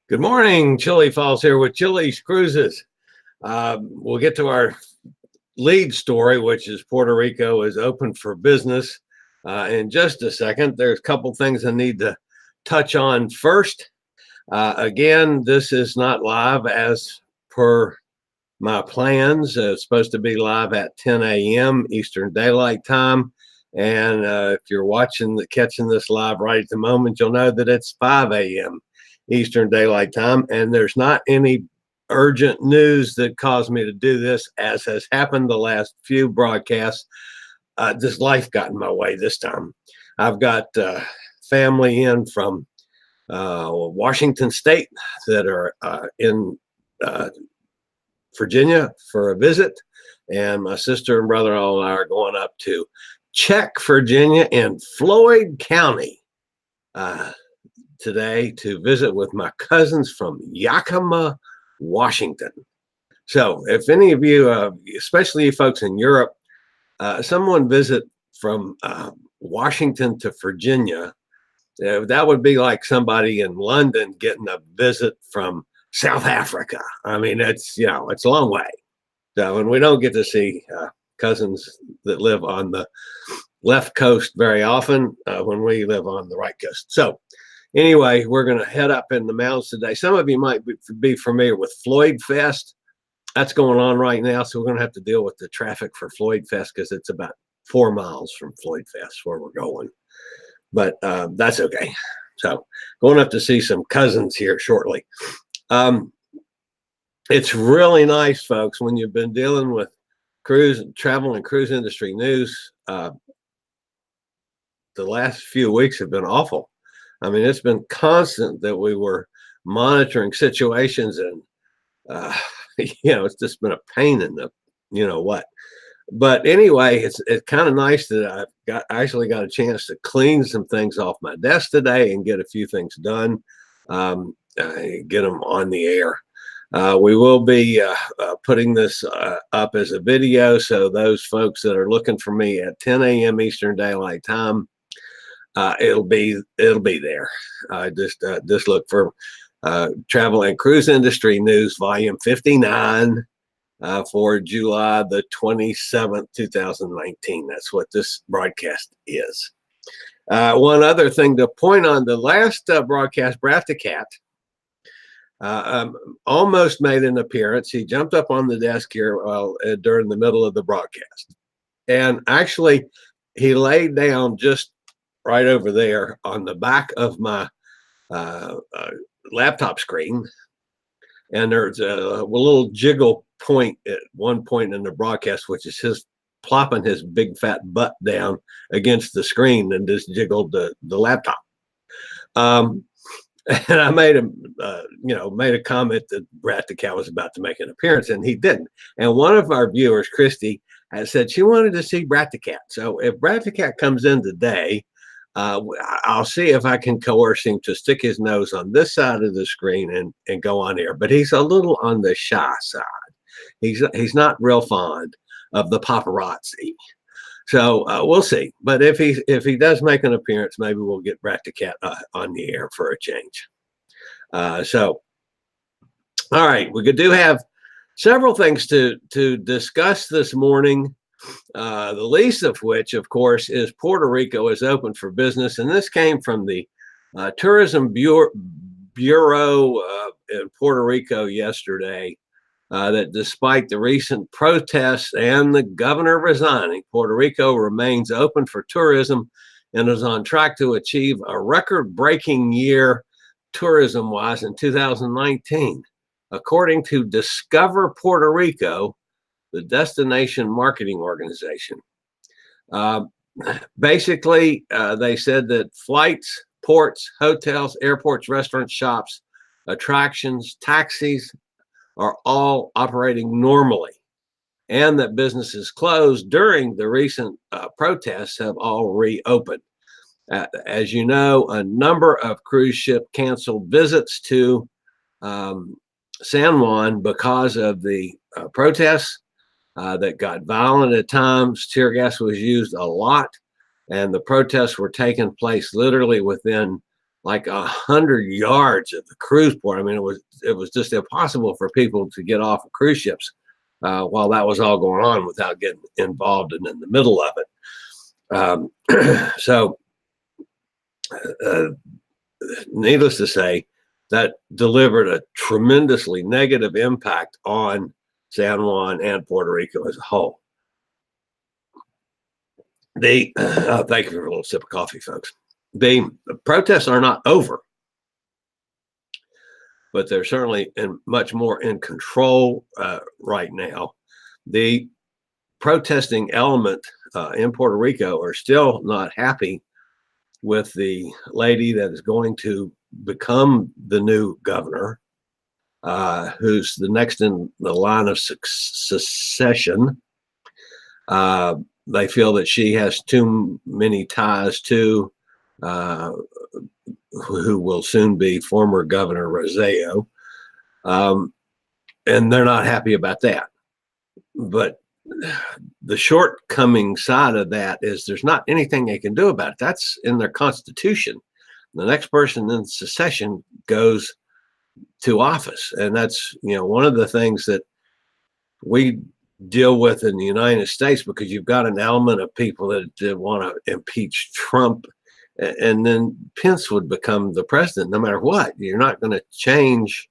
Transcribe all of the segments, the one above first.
Good morning, Chillie Falls here with Chillie's Cruises. We'll get to our lead story, which is Puerto Rico is open for business in just a second. There's a couple things I need to touch on first. Again, this is not live as per my plans. It's supposed to be live at 10 a.m. Eastern Daylight Time. And if you're catching this live right at the moment, you'll know that it's 5 a.m. Eastern Daylight Time, and there's not any urgent news that caused me to do this, as has happened the last few broadcasts. This life got in my way this time. I've got family in from Washington State that are in Virginia for a visit, and my sister and brother-in-law and I are going up to Check, Virginia in Floyd County today to visit with my cousins from Yakima, Washington. So if any of you, especially you folks in Europe, someone visit from Washington to Virginia, that would be like somebody in London getting a visit from South Africa. I mean, it's a long way. So, and we don't get to see cousins that live on the left coast very often when we live on the right coast. So anyway, we're going to head up in the mountains today. Some of you might be familiar with Floyd Fest. That's going on right now. So we're going to have to deal with the traffic for Floyd Fest because it's about 4 miles from Floyd Fest where we're going. But that's okay. So going up to see some cousins here shortly. It's really nice, folks, when you've been dealing with travel and cruise industry news. The last few weeks have been awful. I mean, it's been constant that we were monitoring situations, and it's just been a pain in the what. But anyway, it's kind of nice that I actually got a chance to clean some things off my desk today and get a few things done, get them on the air. We will be putting this up as a video, so those folks that are looking for me at 10 a.m. Eastern Daylight Time, it'll be there. Just look for Travel and Cruise Industry News, Volume 59, for July the 27th, 2019. That's what this broadcast is. One other thing to point on, the last broadcast, Brat-the-Cat almost made an appearance. He jumped up on the desk here during the middle of the broadcast. And actually, he laid down just right over there on the back of my laptop screen. And there's a little jiggle point at one point in the broadcast, which is his plopping his big fat butt down against the screen and just jiggled the laptop. And I made a comment that Brat-the-Cat was about to make an appearance, and he didn't. And one of our viewers, Christy, has said she wanted to see Brat-the-Cat. So if Brat-the-Cat comes in today, I'll see if I can coerce him to stick his nose on this side of the screen and go on air. But he's a little on the shy side. He's not real fond of the paparazzi. So we'll see. But if he does make an appearance, maybe we'll get Brat-the-Cat on the air for a change. So, all right, we do have several things to discuss this morning. The least of which, of course, is Puerto Rico is open for business, and this came from the Tourism Bureau in Puerto Rico yesterday. That despite the recent protests and the governor resigning, Puerto Rico remains open for tourism and is on track to achieve a record-breaking year tourism-wise in 2019. According to Discover Puerto Rico, the destination marketing organization. Basically, they said that flights, ports, hotels, airports, restaurants, shops, attractions, taxis, are all operating normally, and that businesses closed during the recent protests have all reopened. As you know, a number of cruise ship canceled visits to San Juan because of the protests that got violent at times. Tear gas was used a lot, and the protests were taking place literally within like 100 yards of the cruise port. I mean, it was just impossible for people to get off of cruise ships while that was all going on without getting involved and in the middle of it. So, needless to say, that delivered a tremendously negative impact on San Juan and Puerto Rico as a whole. Thank you for a little sip of coffee, folks. The protests are not over, but they're certainly much more in control right now. The protesting element in Puerto Rico are still not happy with the lady that is going to become the new governor, who's the next in the line of succession. They feel that she has too many ties to who will soon be former Governor Roseo. And they're not happy about that. But the shortcoming side of that is there's not anything they can do about it. That's in their constitution. The next person in succession goes to office. And that's, one of the things that we deal with in the United States, because you've got an element of people that want to impeach Trump, and then Pence would become the president no matter what. You're not going to change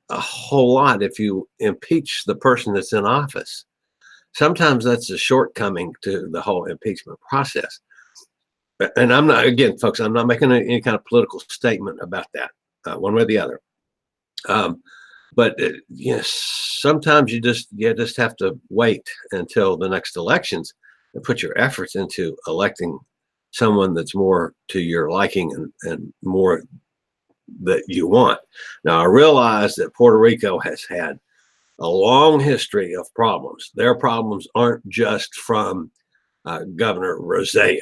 a whole lot if you impeach the person that's in office. Sometimes that's a shortcoming to the whole impeachment process. And I'm not, again, folks, I'm not making any kind of political statement about that, one way or the other. But yes, sometimes you just have to wait until the next elections and put your efforts into electing someone that's more to your liking and more that you want. Now, I realize that Puerto Rico has had a long history of problems. Their problems aren't just from Governor Roseo.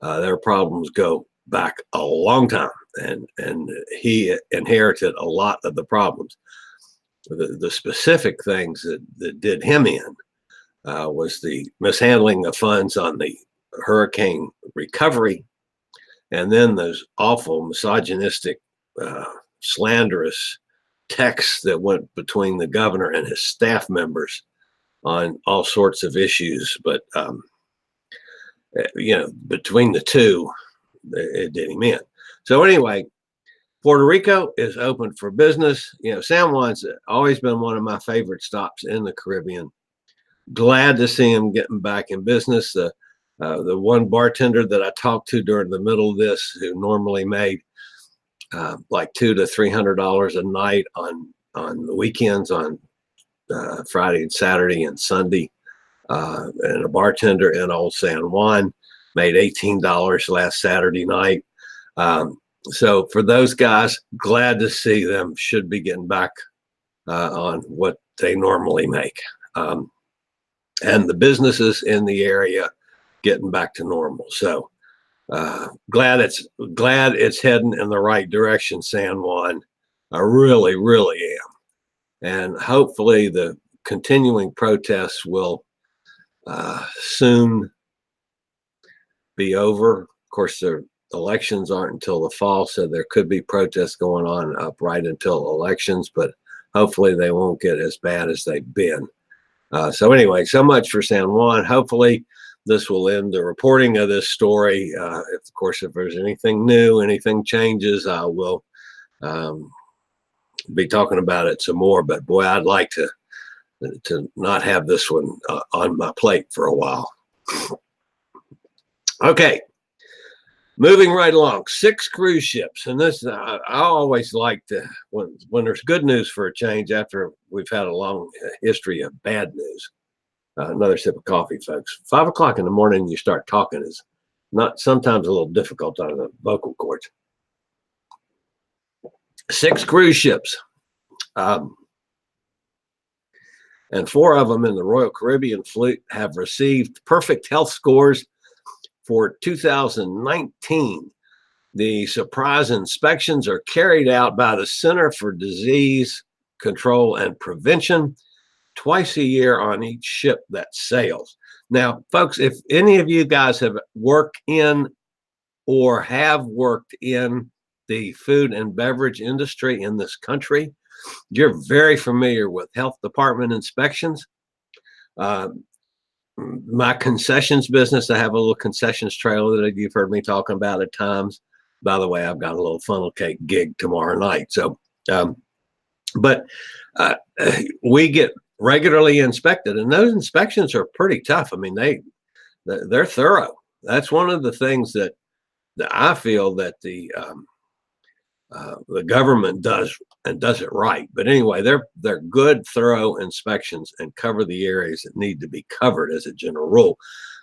Their problems go back a long time, and he inherited a lot of the problems. The specific things that did him in was the mishandling of funds on the hurricane recovery, and then those awful misogynistic, slanderous texts that went between the governor and his staff members on all sorts of issues. But between the two, it did him in. So anyway, Puerto Rico is open for business. San Juan's always been one of my favorite stops in the Caribbean. Glad to see him getting back in business. The one bartender that I talked to during the middle of this, who normally made like $200 to $300 a night on the weekends, on Friday and Saturday and Sunday, and a bartender in Old San Juan made $18 last Saturday night. So for those guys, glad to see them. Should be getting back on what they normally make, and the businesses in the area getting back to normal. So glad it's heading in the right direction, San Juan. I really, really am, and hopefully the continuing protests will soon be over. Of course, the elections aren't until the fall, so there could be protests going on up right until elections, but hopefully they won't get as bad as they've been. So anyway, so much for San Juan. Hopefully this will end the reporting of this story. If there's anything new, anything changes, I will be talking about it some more. But boy, I'd like to not have this one on my plate for a while. Okay, moving right along. 6 cruise ships, and this I always like to when there's good news for a change after we've had a long history of bad news. Another sip of coffee, folks. 5 o'clock in the morning, you start talking is not sometimes a little difficult on the vocal cords. 6 cruise ships, and 4 of them in the Royal Caribbean fleet have received perfect health scores for 2019. The surprise inspections are carried out by the Center for Disease Control and Prevention twice a year on each ship that sails. Now, folks, if any of you guys have worked in or have worked in the food and beverage industry in this country, you're very familiar with health department inspections. Uh, my concessions business, I have a little concessions trailer that you've heard me talking about at times. By the way, I've got a little funnel cake gig tomorrow night. So, but we get regularly inspected, and those inspections are pretty tough. I mean, they're thorough. That's one of the things that I feel that the government does and does it right. But anyway, they're good, thorough inspections and cover the areas that need to be covered as a general rule.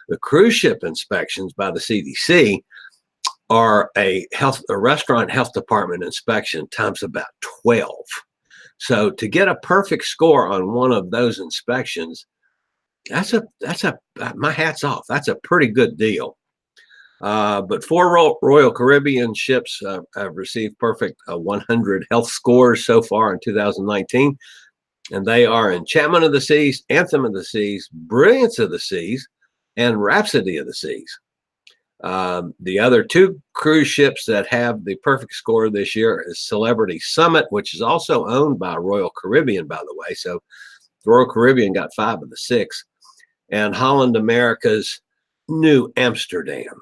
The cruise ship inspections by the CDC are a restaurant health department inspection times about 12. So to get a perfect score on one of those inspections, that's my hat's off. That's a pretty good deal. But 4 Royal Caribbean ships have received perfect 100 health scores so far in 2019. And they are Enchantment of the Seas, Anthem of the Seas, Brilliance of the Seas, and Rhapsody of the Seas. The other 2 cruise ships that have the perfect score this year is Celebrity Summit, which is also owned by Royal Caribbean, by the way. So Royal Caribbean got 5 of the 6. And Holland America's New Amsterdam.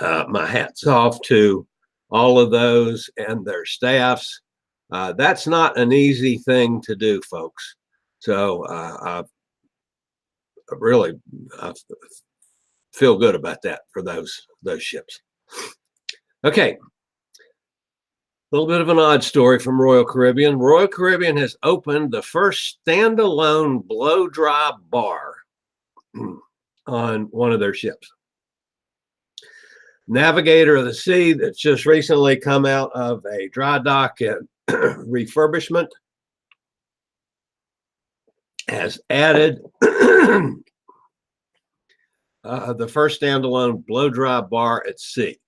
My hat's off to all of those and their staffs. That's not an easy thing to do, folks. So I feel good about that for those ships. Okay. A little bit of an odd story from Royal Caribbean. Royal Caribbean has opened the first standalone blow dry bar on one of their ships. Navigator of the Sea, that's just recently come out of a dry dock and refurbishment, has added the first standalone blow dry bar at sea.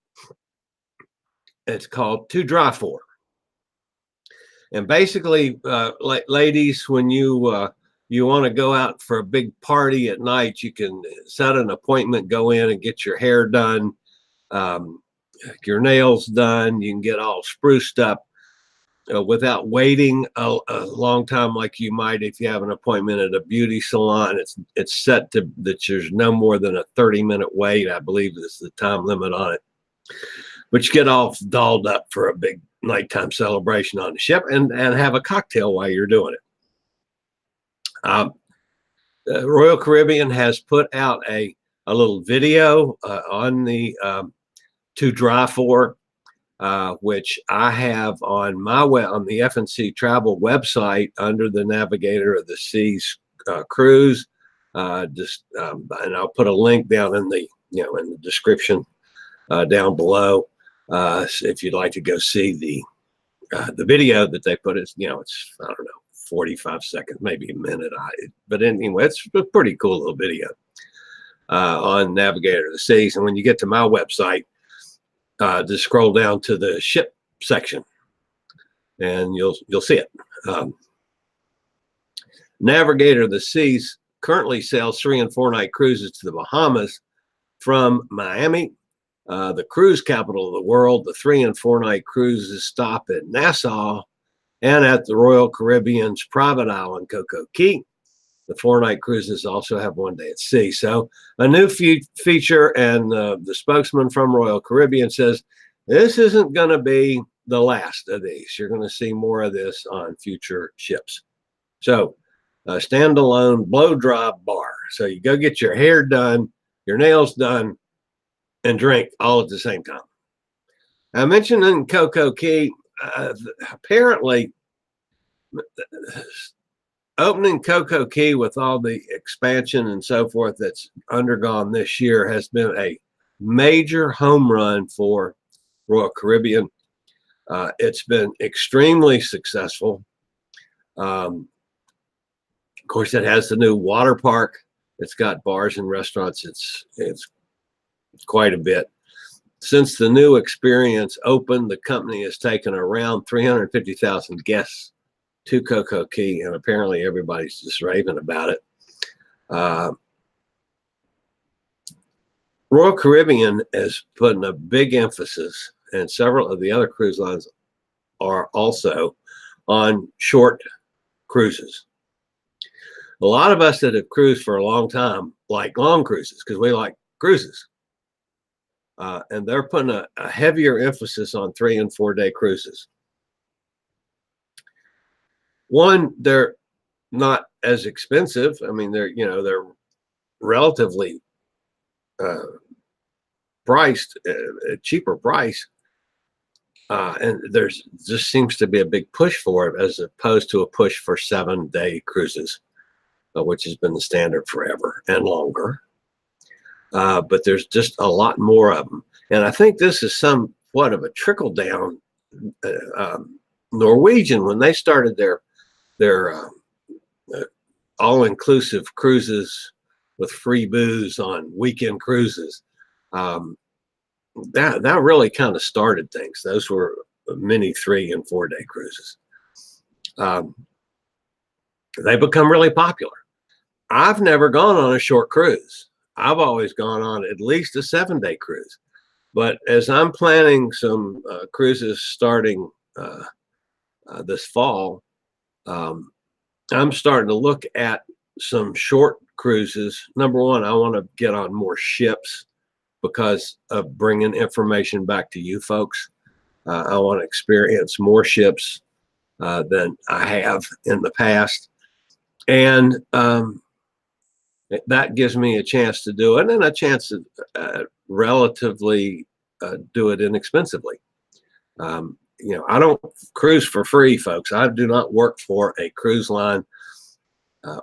It's called To Dry For. And basically, ladies, when you want to go out for a big party at night, you can set an appointment, go in and get your hair done, your nails done. You can get all spruced up without waiting a long time like you might if you have an appointment at a beauty salon. It's set to that there's no more than a 30-minute wait. I believe is the time limit on it. But you get all dolled up for a big nighttime celebration on the ship and have a cocktail while you're doing it. Royal Caribbean has put out a little video on the To Dry For, which I have on my on the F&C Travel website under the Navigator of the Seas cruise. And I'll put a link down in the in the description down below if you'd like to go see the video that they put. It's it's I don't know 45 seconds, maybe a minute. But anyway, it's a pretty cool little video on Navigator of the Seas. And when you get to my website, just scroll down to the ship section, and you'll see it. Navigator of the Seas currently sells 3- and 4-night cruises to the Bahamas from Miami, the cruise capital of the world. The 3- and 4-night cruises stop at Nassau and at the Royal Caribbean's private island, CocoCay. The 4-night cruises also have 1 day at sea. So a new feature, and the spokesman from Royal Caribbean says this isn't going to be the last of these. You're going to see more of this on future ships. So a standalone blow dry bar. So you go get your hair done, your nails done, and drink all at the same time. I mentioned in CocoCay, apparently opening CocoCay with all the expansion and so forth that's undergone this year has been a major home run for Royal Caribbean. It's been extremely successful. Of course, it has the new water park. It's got bars and restaurants. It's quite a bit. Since the new experience opened, the company has taken around 350,000 guests to CocoCay, and apparently everybody's just raving about it. Royal Caribbean is putting a big emphasis, and several of the other cruise lines are also on short cruises. A lot of us that have cruised for a long time like long cruises because we like cruises. And they're putting a heavier emphasis on 3 and 4 day cruises. One, they're not as expensive. I mean, they're relatively priced, a cheaper price. And there's just seems to be a big push for it as opposed to a push for 7-day cruises, which has been the standard forever and longer. But there's just a lot more of them. And I think this is somewhat of a trickle down. Norwegian, when they started their all-inclusive cruises with free booze on weekend cruises, that really kind of started things. Those were many 3 and 4 day cruises. They become really popular. I've never gone on a short cruise. I've always gone on at least a 7-day cruise. But as I'm planning some cruises starting this fall, I'm starting to look at some short cruises. Number one, I want to get on more ships because of bringing information back to you folks. I want to experience more ships than I have in the past. And that gives me a chance to do it and a chance to relatively do it inexpensively. I don't cruise for free, folks. I do not work for a cruise line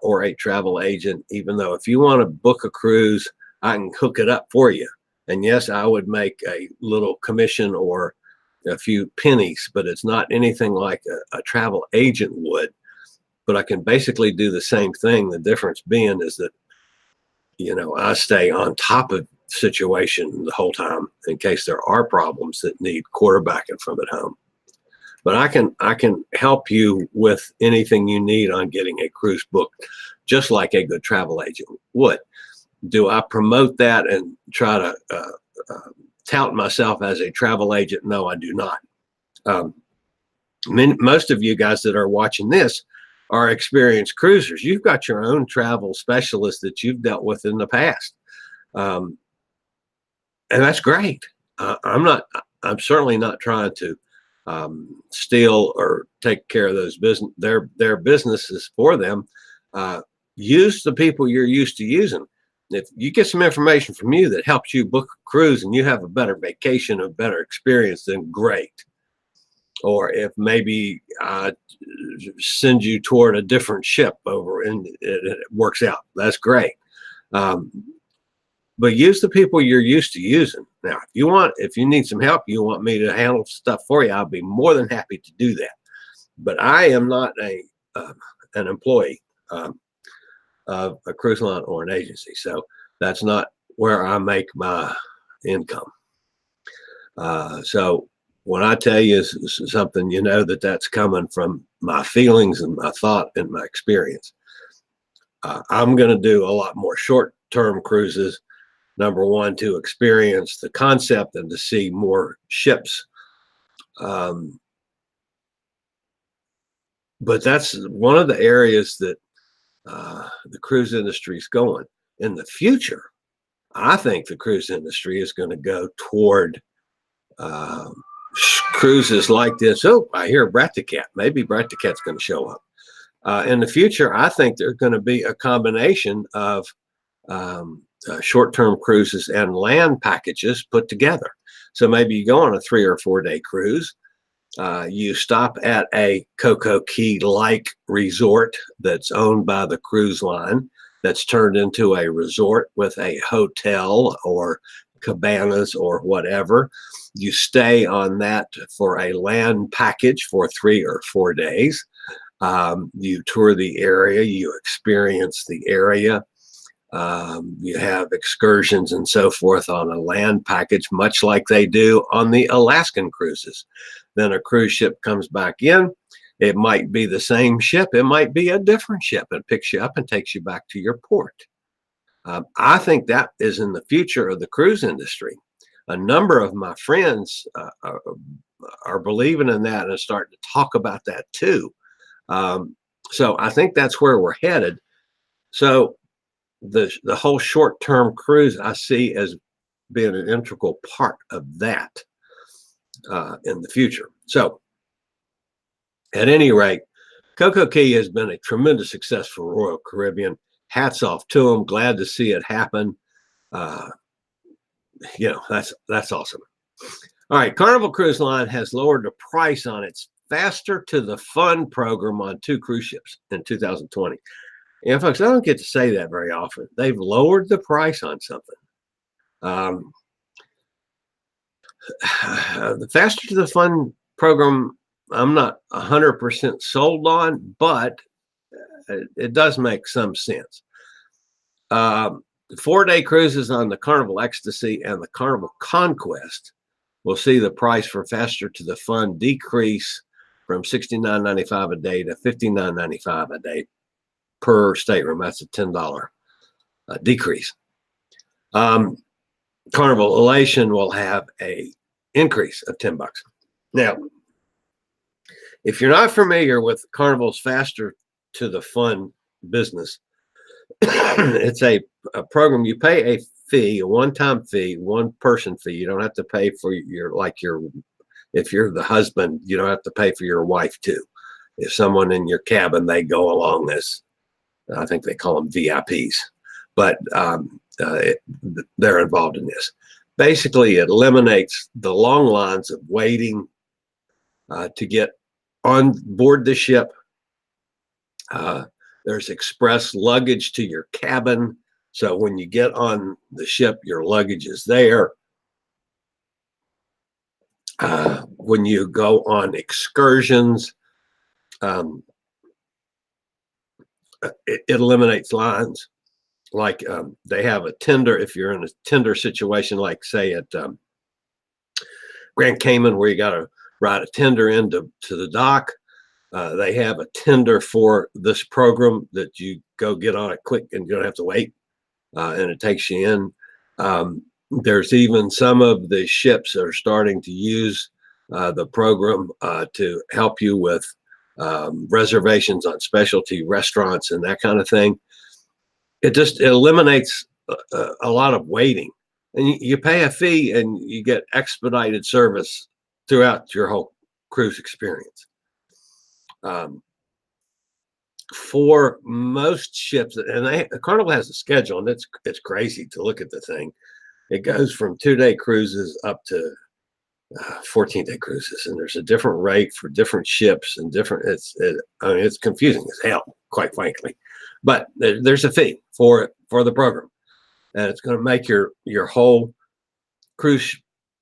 or a travel agent, even though if you want to book a cruise, I can hook it up for you. And yes, I would make a little commission or a few pennies, but it's not anything like a travel agent would. But I can basically do the same thing. The difference being is that, I stay on top of the situation the whole time in case there are problems that need quarterbacking from at home. But I can help you with anything you need on getting a cruise booked, just like a good travel agent would. Do I promote that and try to tout myself as a travel agent? No, I do not. Most of you guys that are watching this are experienced cruisers. You've got your own travel specialist that you've dealt with in the past. And that's great. I'm certainly not trying to steal or take care of those their businesses for them. Use the people you're used to using. If you get some information from you that helps you book a cruise and you have a better vacation, a better experience, then great. Or if maybe I send you toward a different ship over and it works out, that's great. But use the people you're used to using. Now, if you need some help, you want me to handle stuff for you, I'll be more than happy to do that. But I am not an employee of a cruise line or an agency. So that's not where I make my income. So when I tell you something, that's coming from my feelings and my thought and my experience. I'm going to do a lot more short-term cruises. Number one, to experience the concept and to see more ships. But that's one of the areas that the cruise industry is going. In the future, I think the cruise industry is going to go toward cruises like this. Oh, I hear Braticat. Maybe Braticat's going to show up. In the future, I think there's going to be a combination of short-term cruises and land packages put together. So maybe you go on a 3 or 4 day cruise. You stop at a CocoCay-like resort that's owned by the cruise line that's turned into a resort with a hotel or cabanas or whatever. You stay on that for a land package for 3 or 4 days. You tour the area, you experience the area. You have excursions and so forth on a land package, much like they do on the Alaskan cruises. Then a cruise ship comes back in. It might be the same ship. It might be a different ship and picks you up and takes you back to your port. I think that is in the future of the cruise industry. A number of my friends are believing in that and starting to talk about that too. So I think that's where we're headed. So the whole short-term cruise I see as being an integral part of that in the future. So at any rate, CocoCay has been a tremendous success for Royal Caribbean. Hats off to them. Glad to see it happen. Uh, that's awesome. All right, Carnival Cruise Line has lowered the price on its Faster to the Fun program on 2 cruise ships in 2020. And folks, I don't get to say that very often. They've lowered the price on something. The Faster to the Fun program, I'm not 100% sold on, but it does make some sense. 4-day cruises on the Carnival Ecstasy and the Carnival Conquest will see the price for Faster to the Fun decrease from $69.95 a day to $59.95 a day per stateroom. That's a $10 decrease. Carnival Elation will have a increase of $10. Now, if you're not familiar with Carnival's Faster to the Fun business, it's a program. You pay a fee, a one-time fee, one-person fee. You don't have to pay for if you're the husband, you don't have to pay for your wife too. If someone in your cabin, they go along as, I think they call them VIPs, but they're involved in this. Basically, it eliminates the long lines of waiting to get on board the ship. There's express luggage to your cabin. So when you get on the ship, your luggage is there. When you go on excursions, it eliminates lines. Like they have a tender, if you're in a tender situation, like say at Grand Cayman, where you got to ride a tender into the dock. They have a tender for this program that you go get on it quick and you don't have to wait, and it takes you in. There's even some of the ships that are starting to use the program to help you with reservations on specialty restaurants and that kind of thing. It just eliminates a lot of waiting, and you pay a fee and you get expedited service throughout your whole cruise experience. For most ships, and Carnival has a schedule, and it's crazy to look at the thing. It goes from 2-day cruises up to 14-day cruises, and there's a different rate for different ships and different. It's confusing as hell, quite frankly. But there's a fee for the program, and it's going to make your whole cruise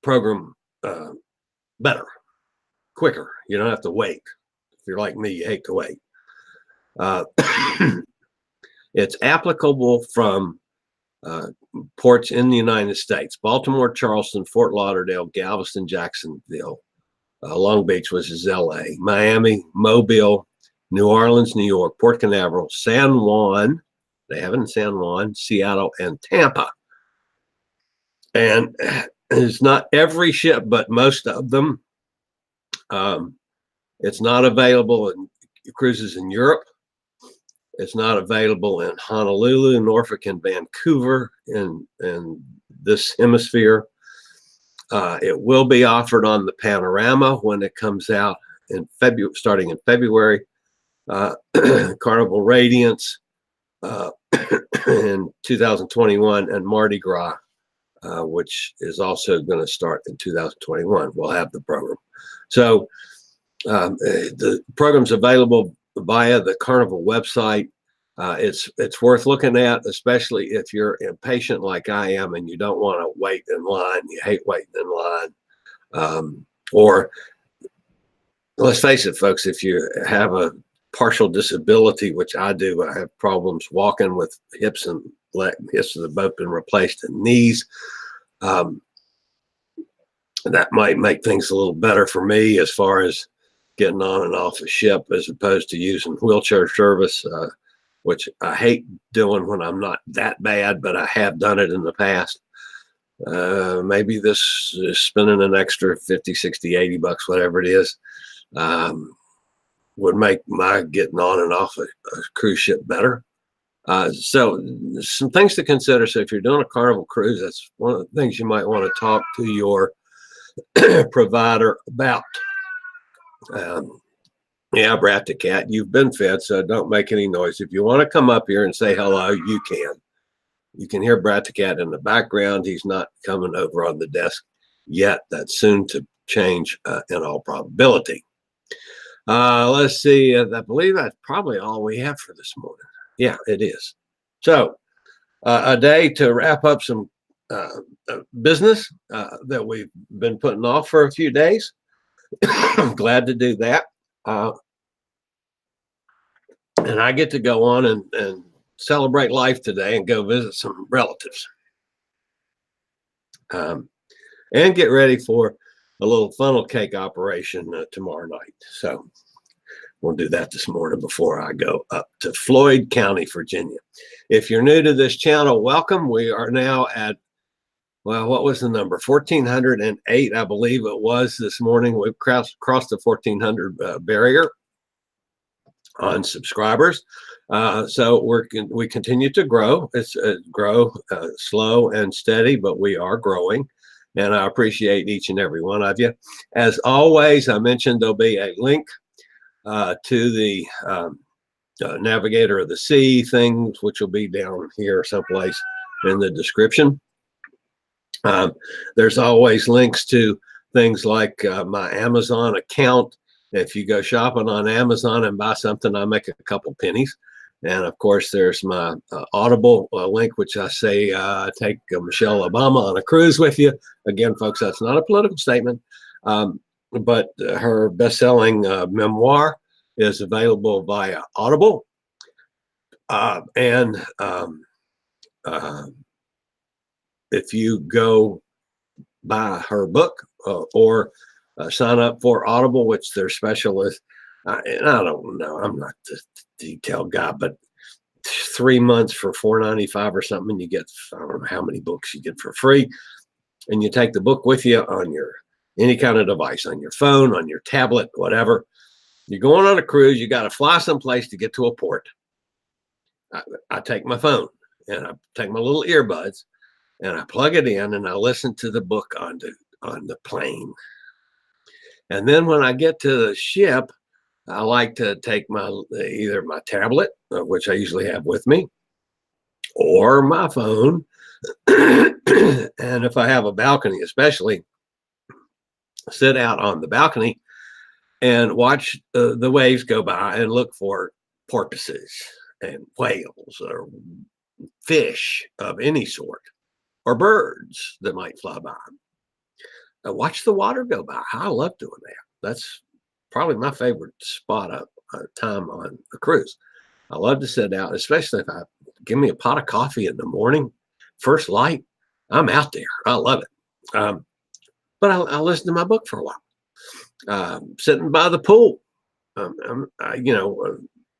program better, quicker. You don't have to wait. If you're like me, you hate to wait. It's applicable from ports in the United States: Baltimore, Charleston, Fort Lauderdale, Galveston, Jacksonville, Long Beach, which is LA, Miami, Mobile, New Orleans, New York, Port Canaveral, San Juan. They have it in San Juan, Seattle, and Tampa. And it's not every ship, but most of them. It's not available in cruises in Europe. It's not available in Honolulu, Norfolk, and Vancouver in this hemisphere. It will be offered on the Panorama when it comes out in February, starting in February. Carnival Radiance in 2021, and Mardi Gras, which is also going to start in 2021. We'll have the program. So the program's available via the Carnival website. It's worth looking at, especially if you're impatient like I am and you don't want to wait in line. You hate waiting in line. Or let's face it, folks, if you have a partial disability, which I do, I have problems walking with hips and hips that have both been replaced and knees. That might make things a little better for me as far as getting on and off a ship, as opposed to using wheelchair service. which I hate doing when I'm not that bad, but I have done it in the past. Maybe this is spending an extra 50, 60, 80 bucks, whatever it is, would make my getting on and off a cruise ship better. So some things to consider. So if you're doing a Carnival cruise, that's one of the things you might want to talk to your provider about. Yeah, Brat the cat, you've been fed, so don't make any noise. If you want to come up here and say hello, you can. You can hear Brat the cat in the background. He's not coming over on the desk yet. That's soon to change in all probability. Let's see. I believe that's probably all we have for this morning. Yeah, it is. So a day to wrap up some business that we've been putting off for a few days. I'm glad to do that. And I get to go on and celebrate life today and go visit some relatives. And get ready for a little funnel cake operation tomorrow night. So we'll do that this morning before I go up to Floyd County, Virginia. If you're new to this channel, welcome. We are now at, well, what was the number? 1,408, I believe it was this morning. We've crossed the 1,400 barrier on subscribers. So we continue to grow. It's grow slow and steady, but we are growing. And I appreciate each and every one of you. As always, I mentioned there'll be a link to the Navigator of the Sea things, which will be down here someplace in the description. There's always links to things like my Amazon account. If you go shopping on Amazon and buy something, I make a couple pennies. And of course, there's my Audible link, which I say take Michelle Obama on a cruise with you. Again, folks, that's not a political statement, but her best-selling memoir is available via Audible. If you go buy her book or sign up for Audible, which their special is, and I don't know, I'm not the detailed guy, but 3 months for $4.95 or something, you get, I don't know how many books you get for free, and you take the book with you on your any kind of device, on your phone, on your tablet, whatever. You're going on a cruise, you got to fly someplace to get to a port. I take my phone and I take my little earbuds and I plug it in and I listen to the book on the plane. And then when I get to the ship, I like to take either my tablet, which I usually have with me, or my phone. And if I have a balcony, especially, sit out on the balcony and watch the waves go by and look for porpoises and whales or fish of any sort, or birds that might fly by. Watch the water go by. I love doing that. That's probably my favorite spot up time on a cruise. I love to sit out, especially if I give me a pot of coffee in the morning, first light, I'm out there. I love it. But I'll listen to my book for a while. Sitting by the pool,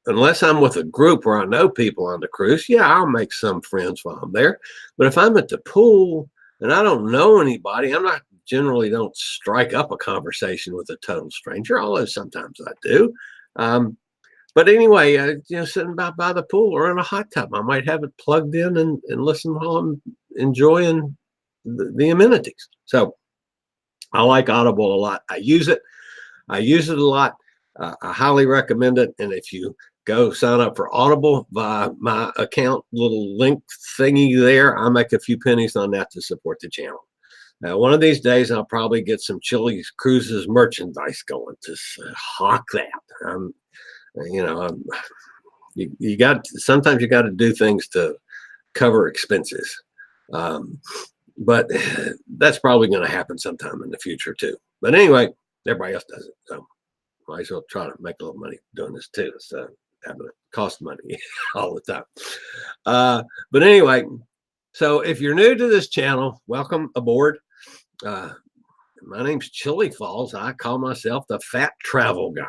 unless I'm with a group where I know people on the cruise, yeah, I'll make some friends while I'm there. But if I'm at the pool and I don't know anybody, I'm not generally don't strike up a conversation with a total stranger, although sometimes I do. But anyway, sitting by the pool or in a hot tub, I might have it plugged in and listen while I'm enjoying the amenities. So I like Audible a lot. I use it a lot. I highly recommend it. And if you go sign up for Audible via my account, little link thingy there, I make a few pennies on that to support the channel. One of these days, I'll probably get some Chillie Cruises merchandise going to hawk that. Sometimes you got to do things to cover expenses. But that's probably going to happen sometime in the future too. But anyway, everybody else does it. So might as well try to make a little money doing this too. So having it cost money all the time. But anyway, so if you're new to this channel, welcome aboard. My name's Chilliefalls. I call myself the Fat Travel Guy.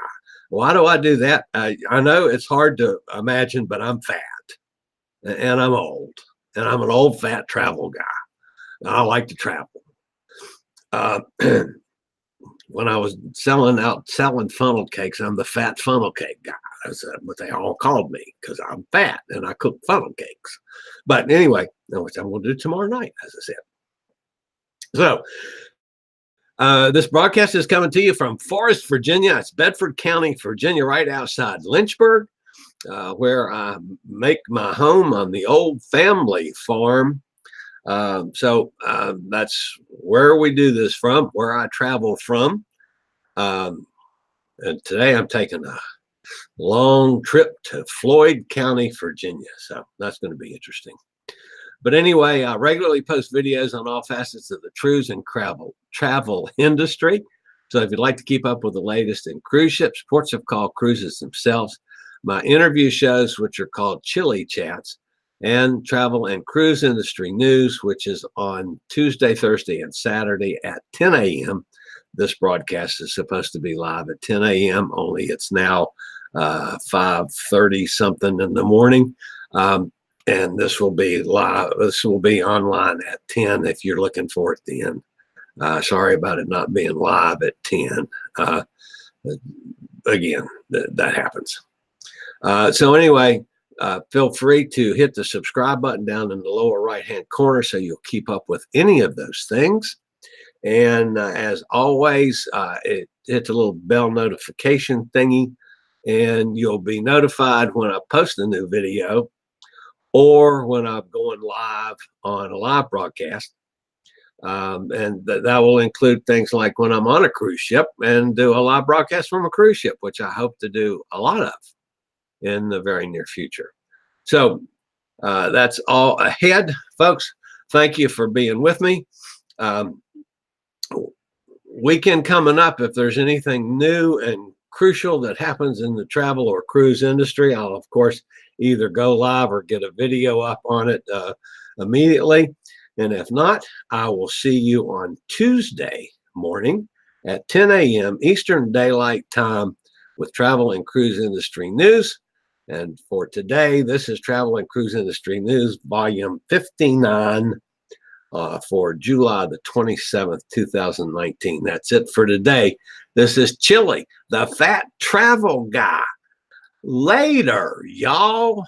Why do I do that? I know it's hard to imagine, but I'm fat and I'm old and I'm an old fat travel guy. I like to travel. Uh, when I was selling funnel cakes, I'm the fat funnel cake guy. That's what they all called me because I'm fat and I cook funnel cakes. But anyway, which I'm going to do tomorrow night, as I said. So this broadcast is coming to you from Forest, Virginia. It's Bedford County, Virginia, right outside Lynchburg, where I make my home on the old family farm. So that's where we do this from, where I travel from. And today I'm taking a long trip to Floyd County, Virginia. So that's going to be interesting. But anyway, I regularly post videos on all facets of the cruise and travel industry. So if you'd like to keep up with the latest in cruise ships, ports of call, cruises themselves, my interview shows, which are called Chillie Chats, and travel and cruise industry news, which is on Tuesday, Thursday, and Saturday at 10 a.m. This broadcast is supposed to be live at 10 a.m., only it's now 5:30 something in the morning. And this will be live. This will be online at 10 if you're looking for it then. Sorry about it not being live at 10. Again, that happens. So anyway, feel free to hit the subscribe button down in the lower right-hand corner so you'll keep up with any of those things. And as always, hit the little bell notification thingy, and you'll be notified when I post a new video or when I'm going live on a live broadcast. And that will include things like when I'm on a cruise ship and do a live broadcast from a cruise ship, which I hope to do a lot of in the very near future. So that's all ahead, folks. Thank you for being with me. Weekend coming up, if there's anything new and crucial that happens in the travel or cruise industry, I'll of course either go live or get a video up on it immediately. And if not, I will see you on Tuesday morning at 10 a.m. Eastern Daylight Time with travel and cruise industry news. And for today, this is Travel and Cruise Industry News, volume 59 for July the 27th, 2019. That's it for today. This is Chillie, the fat travel guy. Later, y'all.